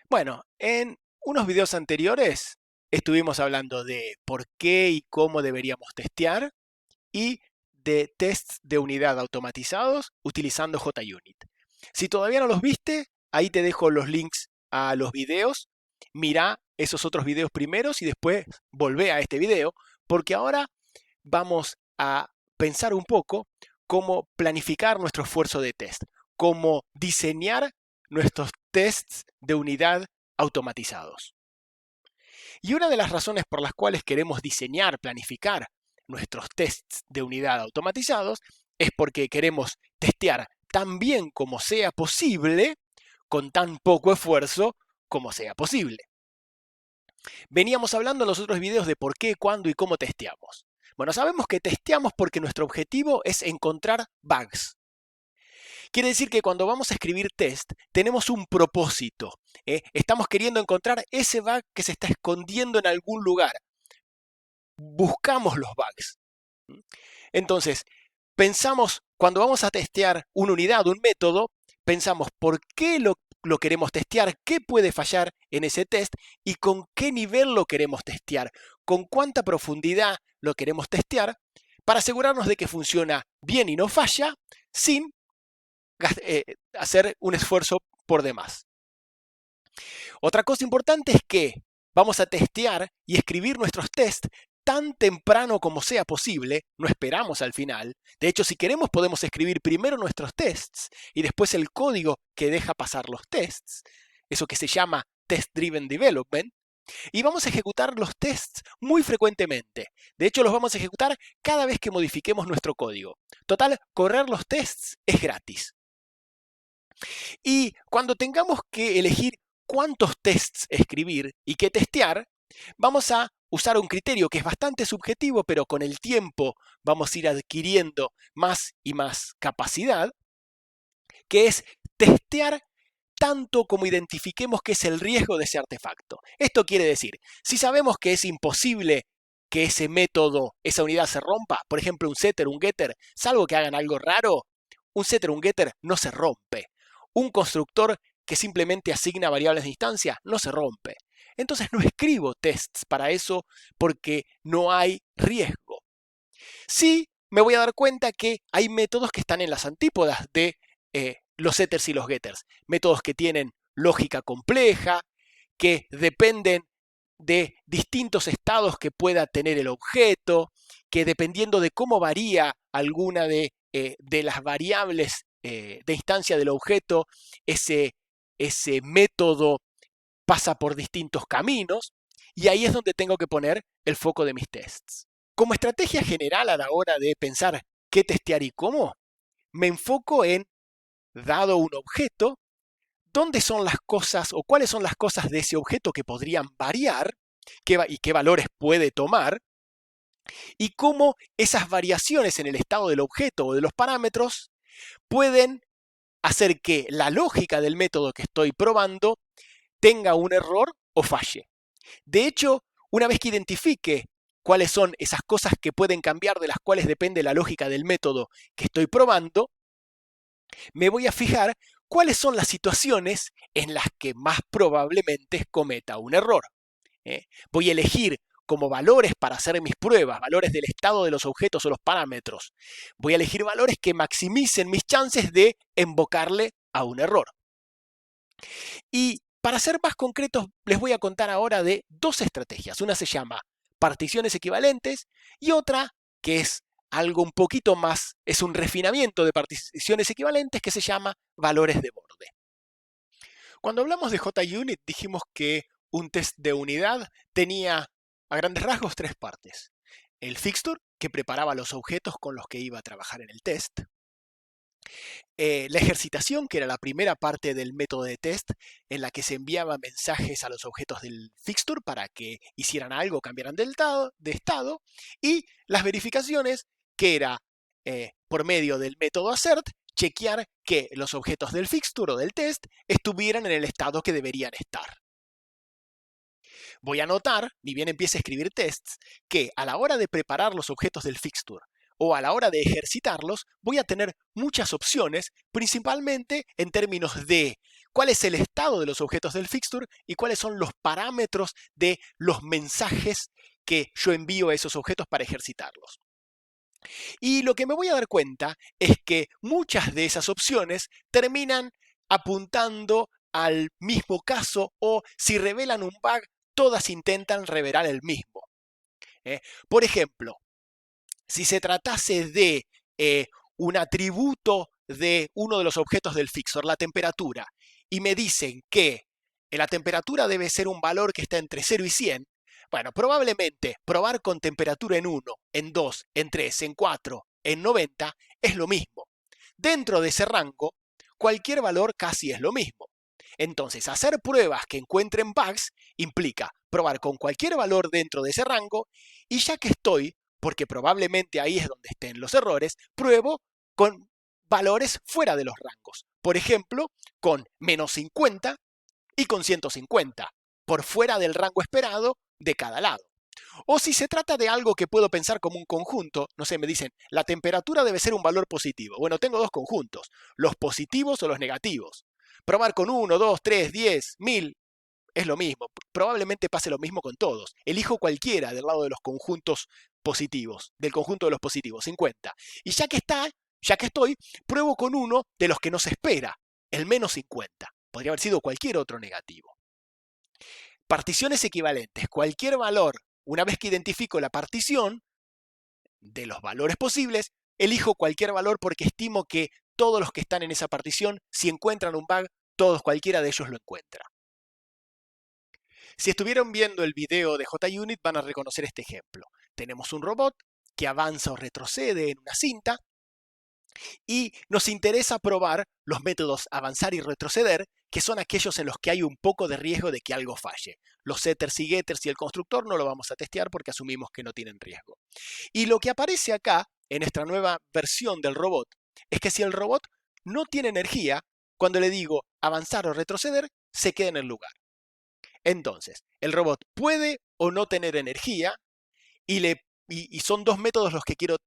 Bueno, en unos videos anteriores estuvimos hablando de por qué y cómo deberíamos testear y de tests de unidad automatizados utilizando JUnit. Si todavía no los viste, ahí te dejo los links a los videos. Mira esos otros videos primeros y después volvé a este video, porque ahora vamos a pensar un poco cómo planificar nuestro esfuerzo de test, cómo diseñar nuestros tests de unidad automatizados. Y una de las razones por las cuales queremos diseñar, planificar nuestros tests de unidad automatizados es porque queremos testear tan bien como sea posible, con tan poco esfuerzo como sea posible. Veníamos hablando en los otros videos de por qué, cuándo y cómo testeamos. Bueno, sabemos que testeamos porque nuestro objetivo es encontrar bugs. Quiere decir que cuando vamos a escribir test, tenemos un propósito. Estamos queriendo encontrar ese bug que se está escondiendo en algún lugar. Buscamos los bugs. Entonces, pensamos, cuando vamos a testear una unidad, un método, pensamos por qué lo queremos testear, qué puede fallar en ese test y con qué nivel lo queremos testear, con cuánta profundidad lo queremos testear, para asegurarnos de que funciona bien y no falla, sin hacer un esfuerzo por demás. Otra cosa importante es que vamos a testear y escribir nuestros tests tan temprano como sea posible, no esperamos al final. De hecho, si queremos podemos escribir primero nuestros tests y después el código que deja pasar los tests, eso que se llama Test Driven Development, y vamos a ejecutar los tests muy frecuentemente. De hecho, los vamos a ejecutar cada vez que modifiquemos nuestro código. Total, correr los tests es gratis. Y cuando tengamos que elegir cuántos tests escribir y qué testear, vamos a usar un criterio que es bastante subjetivo, pero con el tiempo vamos a ir adquiriendo más y más capacidad, que es testear tanto como identifiquemos qué es el riesgo de ese artefacto. Esto quiere decir, si sabemos que es imposible que ese método, esa unidad se rompa, por ejemplo un setter, un getter, salvo que hagan algo raro, un setter, un getter no se rompe. Un constructor que simplemente asigna variables de instancia no se rompe. Entonces no escribo tests para eso porque no hay riesgo. Sí me voy a dar cuenta que hay métodos que están en las antípodas de los setters y los getters. Métodos que tienen lógica compleja, que dependen de distintos estados que pueda tener el objeto, que dependiendo de cómo varía alguna de las variables de instancia del objeto, ese método pasa por distintos caminos, y ahí es donde tengo que poner el foco de mis tests. Como estrategia general a la hora de pensar qué testear y cómo, me enfoco en, dado un objeto, dónde son las cosas o cuáles son las cosas de ese objeto que podrían variar y qué valores puede tomar, y cómo esas variaciones en el estado del objeto o de los parámetros pueden hacer que la lógica del método que estoy probando tenga un error o falle. De hecho, una vez que identifique cuáles son esas cosas que pueden cambiar, de las cuales depende la lógica del método que estoy probando, me voy a fijar cuáles son las situaciones en las que más probablemente cometa un error. Voy a elegir como valores para hacer mis pruebas, valores del estado de los objetos o los parámetros. Voy a elegir valores que maximicen mis chances de invocarle a un error. Y para ser más concretos, les voy a contar ahora de dos estrategias. Una se llama particiones equivalentes y otra que es algo un poquito más, es un refinamiento de particiones equivalentes que se llama valores de borde. Cuando hablamos de JUnit dijimos que un test de unidad tenía a grandes rasgos tres partes. El fixture, que preparaba los objetos con los que iba a trabajar en el test. La ejercitación, que era la primera parte del método de test, en la que se enviaban mensajes a los objetos del fixture para que hicieran algo, cambiaran de estado. Y las verificaciones, que era por medio del método assert, chequear que los objetos del fixture o del test estuvieran en el estado que deberían estar. Voy a notar, ni bien empiece a escribir tests, que a la hora de preparar los objetos del fixture o a la hora de ejercitarlos, voy a tener muchas opciones, principalmente en términos de cuál es el estado de los objetos del fixture y cuáles son los parámetros de los mensajes que yo envío a esos objetos para ejercitarlos. Y lo que me voy a dar cuenta es que muchas de esas opciones terminan apuntando al mismo caso o si revelan un bug, todas intentan revelar el mismo. Por ejemplo, si se tratase de un atributo de uno de los objetos del fixer, la temperatura, y me dicen que la temperatura debe ser un valor que está entre 0 y 100, bueno, probablemente probar con temperatura en 1, en 2, en 3, en 4, en 90 es lo mismo. Dentro de ese rango, cualquier valor casi es lo mismo. Entonces, hacer pruebas que encuentren bugs implica probar con cualquier valor dentro de ese rango y ya que estoy, porque probablemente ahí es donde estén los errores, pruebo con valores fuera de los rangos. Por ejemplo, con menos 50 y con 150, por fuera del rango esperado de cada lado. O si se trata de algo que puedo pensar como un conjunto, no sé, me dicen, la temperatura debe ser un valor positivo. Bueno, tengo dos conjuntos, los positivos o los negativos. Probar con 1, 2, 3, 10, 1000 es lo mismo. Probablemente pase lo mismo con todos. Elijo cualquiera del lado de los conjuntos positivos, del conjunto de los positivos, 50. Y ya que estoy, pruebo con uno de los que no se espera, el menos 50. Podría haber sido cualquier otro negativo. Particiones equivalentes. Cualquier valor, una vez que identifico la partición de los valores posibles, elijo cualquier valor porque estimo que todos los que están en esa partición, si encuentran un bug, cualquiera de ellos lo encuentra. Si estuvieron viendo el video de JUnit van a reconocer este ejemplo. Tenemos un robot que avanza o retrocede en una cinta y nos interesa probar los métodos avanzar y retroceder, que son aquellos en los que hay un poco de riesgo de que algo falle. Los setters y getters y el constructor no lo vamos a testear porque asumimos que no tienen riesgo. Y lo que aparece acá, en esta nueva versión del robot, es que si el robot no tiene energía, cuando le digo avanzar o retroceder, se queda en el lugar. Entonces, el robot puede o no tener energía y son dos métodos los que quiero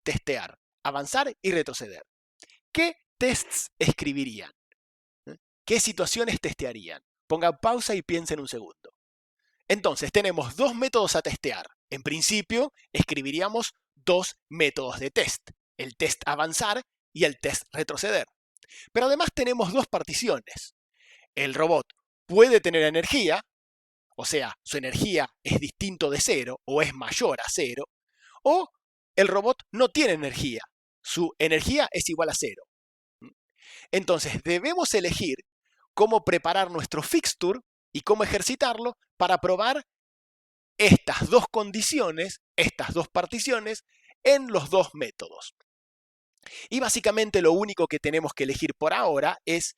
testear, avanzar y retroceder. ¿Qué tests escribirían? ¿Qué situaciones testearían? Pongan pausa y piensen un segundo. Entonces, tenemos dos métodos a testear. En principio, escribiríamos dos métodos de test, el test avanzar y el test retroceder. Pero además tenemos dos particiones. El robot puede tener energía, o sea, su energía es distinto de 0 o es mayor a 0, o el robot no tiene energía, su energía es igual a 0. Entonces debemos elegir cómo preparar nuestro fixture y cómo ejercitarlo para probar estas dos condiciones, estas dos particiones, en los dos métodos. Y básicamente lo único que tenemos que elegir por ahora es,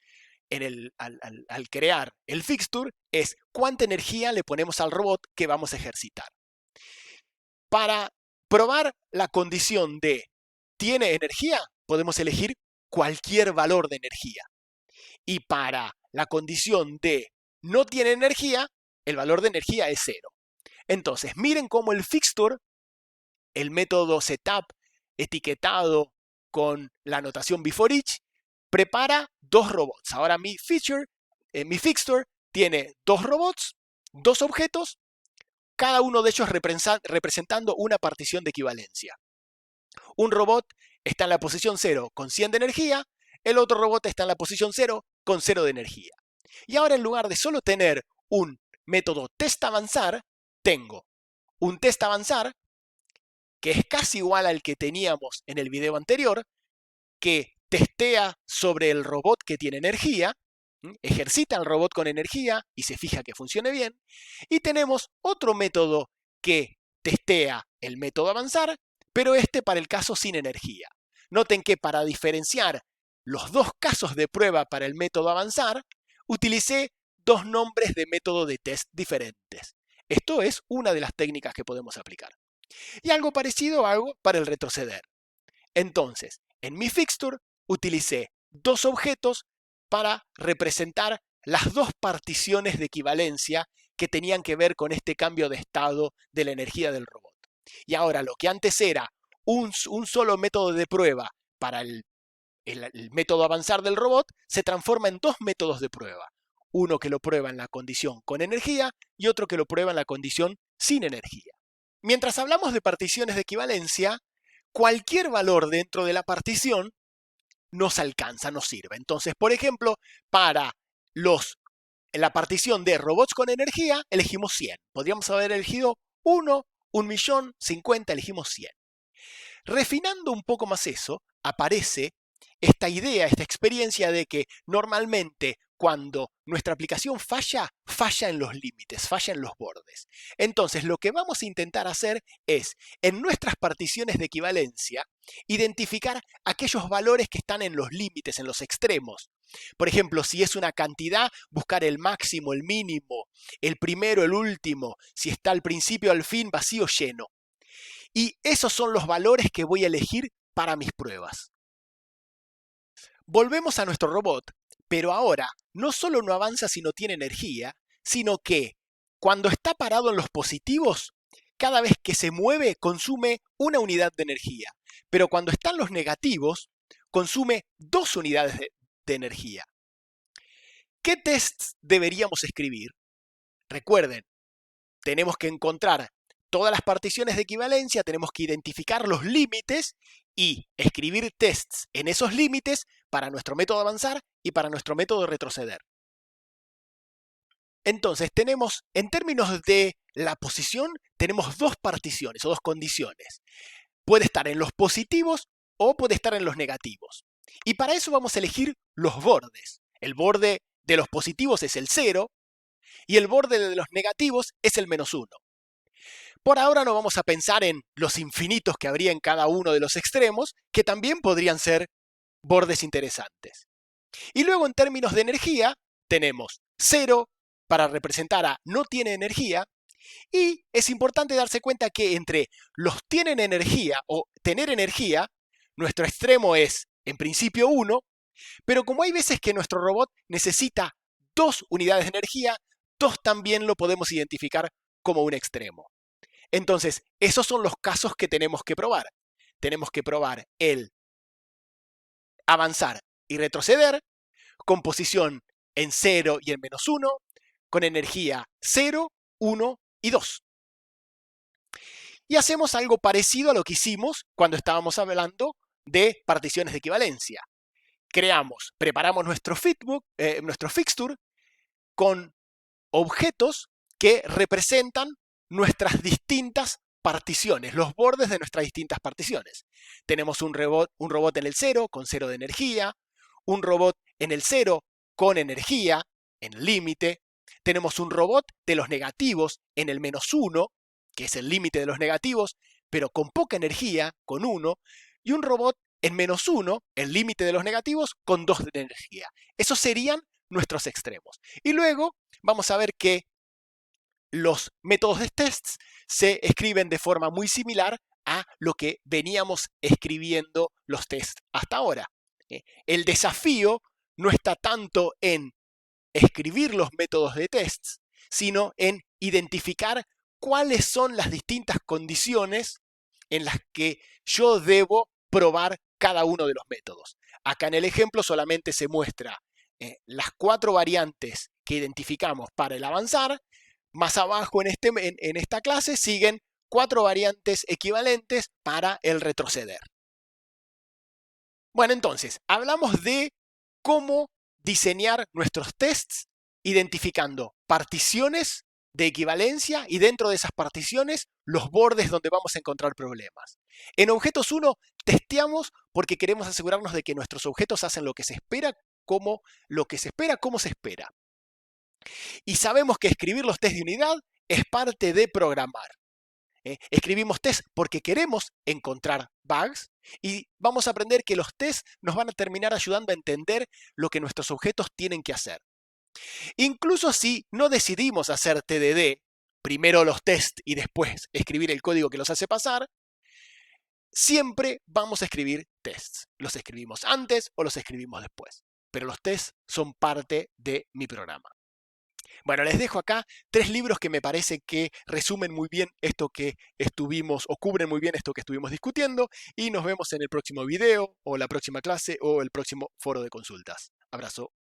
al crear el fixture, es cuánta energía le ponemos al robot que vamos a ejercitar. Para probar la condición de ¿tiene energía? Podemos elegir cualquier valor de energía. Y para la condición de no tiene energía, el valor de energía es 0. Entonces, miren cómo el fixture, el método setup etiquetado con la notación before each, prepara dos robots. Ahora mi fixture tiene dos robots, dos objetos, cada uno de ellos representando una partición de equivalencia. Un robot está en la posición 0 con 100 de energía, el otro robot está en la posición 0 con 0 de energía. Y ahora en lugar de solo tener un método test avanzar, tengo un test avanzar que es casi igual al que teníamos en el video anterior, que testea sobre el robot que tiene energía, ejercita al robot con energía y se fija que funcione bien. Y tenemos otro método que testea el método avanzar, pero este para el caso sin energía. Noten que para diferenciar los dos casos de prueba para el método avanzar, utilicé dos nombres de método de test diferentes. Esto es una de las técnicas que podemos aplicar. Y algo parecido hago para el retroceder. Entonces, en mi fixture utilicé dos objetos para representar las dos particiones de equivalencia que tenían que ver con este cambio de estado de la energía del robot. Y ahora lo que antes era un solo método de prueba para el el método avanzar del robot se transforma en dos métodos de prueba. Uno que lo prueba en la condición con energía y otro que lo prueba en la condición sin energía. Mientras hablamos de particiones de equivalencia, cualquier valor dentro de la partición nos alcanza, nos sirve. Entonces, por ejemplo, para la partición de robots con energía, elegimos 100. Podríamos haber elegido 1, 1.000.000, 50, elegimos 100. Refinando un poco más eso, aparece esta idea, esta experiencia de que normalmente cuando nuestra aplicación falla, falla en los límites, falla en los bordes. Entonces, lo que vamos a intentar hacer es, en nuestras particiones de equivalencia, identificar aquellos valores que están en los límites, en los extremos. Por ejemplo, si es una cantidad, buscar el máximo, el mínimo, el primero, el último, si está al principio, al fin, vacío, lleno. Y esos son los valores que voy a elegir para mis pruebas. Volvemos a nuestro robot, pero ahora no solo no avanza si no tiene energía, sino que cuando está parado en los positivos, cada vez que se mueve consume una unidad de energía, pero cuando está en los negativos, consume 2 unidades de energía. ¿Qué tests deberíamos escribir? Recuerden, tenemos que encontrar todas las particiones de equivalencia, tenemos que identificar los límites y escribir tests en esos límites para nuestro método avanzar y para nuestro método retroceder. Entonces tenemos, en términos de la posición, tenemos 2 particiones o 2 condiciones. Puede estar en los positivos o puede estar en los negativos. Y para eso vamos a elegir los bordes. El borde de los positivos es el 0 y el borde de los negativos es el -1. Por ahora no vamos a pensar en los infinitos que habría en cada uno de los extremos, que también podrían ser bordes interesantes. Y luego en términos de energía, tenemos 0 para representar a no tiene energía, y es importante darse cuenta que entre los tienen energía o tener energía, nuestro extremo es en principio 1, pero como hay veces que nuestro robot necesita 2 unidades de energía, 2 también lo podemos identificar como un extremo. Entonces, esos son los casos que tenemos que probar. Tenemos que probar el avanzar y retroceder con posición en 0 y en -1, con energía 0, 1 y 2. Y hacemos algo parecido a lo que hicimos cuando estábamos hablando de particiones de equivalencia. Preparamos nuestro fixture con objetos que representan nuestras distintas particiones, los bordes de nuestras distintas particiones. Tenemos un robot en el 0 con 0 de energía, un robot en el 0 con energía, en el límite. Tenemos un robot de los negativos en el -1, que es el límite de los negativos, pero con poca energía, con 1, y un robot en -1, el límite de los negativos, con 2 de energía. Esos serían nuestros extremos. Y luego vamos a ver que los métodos de tests se escriben de forma muy similar a lo que veníamos escribiendo los tests hasta ahora. El desafío no está tanto en escribir los métodos de tests, sino en identificar cuáles son las distintas condiciones en las que yo debo probar cada uno de los métodos. Acá en el ejemplo solamente se muestra las 4 variantes que identificamos para el avanzar. Más abajo en esta clase siguen 4 variantes equivalentes para el retroceder. Bueno, entonces, hablamos de cómo diseñar nuestros tests identificando particiones de equivalencia y dentro de esas particiones los bordes donde vamos a encontrar problemas. En objetos 1 testeamos porque queremos asegurarnos de que nuestros objetos hacen lo que se espera, como se espera. Y sabemos que escribir los tests de unidad es parte de programar. Escribimos tests porque queremos encontrar bugs y vamos a aprender que los tests nos van a terminar ayudando a entender lo que nuestros objetos tienen que hacer. Incluso si no decidimos hacer TDD, primero los tests y después escribir el código que los hace pasar, siempre vamos a escribir tests. Los escribimos antes o los escribimos después, pero los tests son parte de mi programa. Bueno, les dejo acá 3 libros que me parece que resumen muy bien esto que estuvimos, o cubren muy bien esto que estuvimos discutiendo, y nos vemos en el próximo video, o la próxima clase, o el próximo foro de consultas. Abrazo.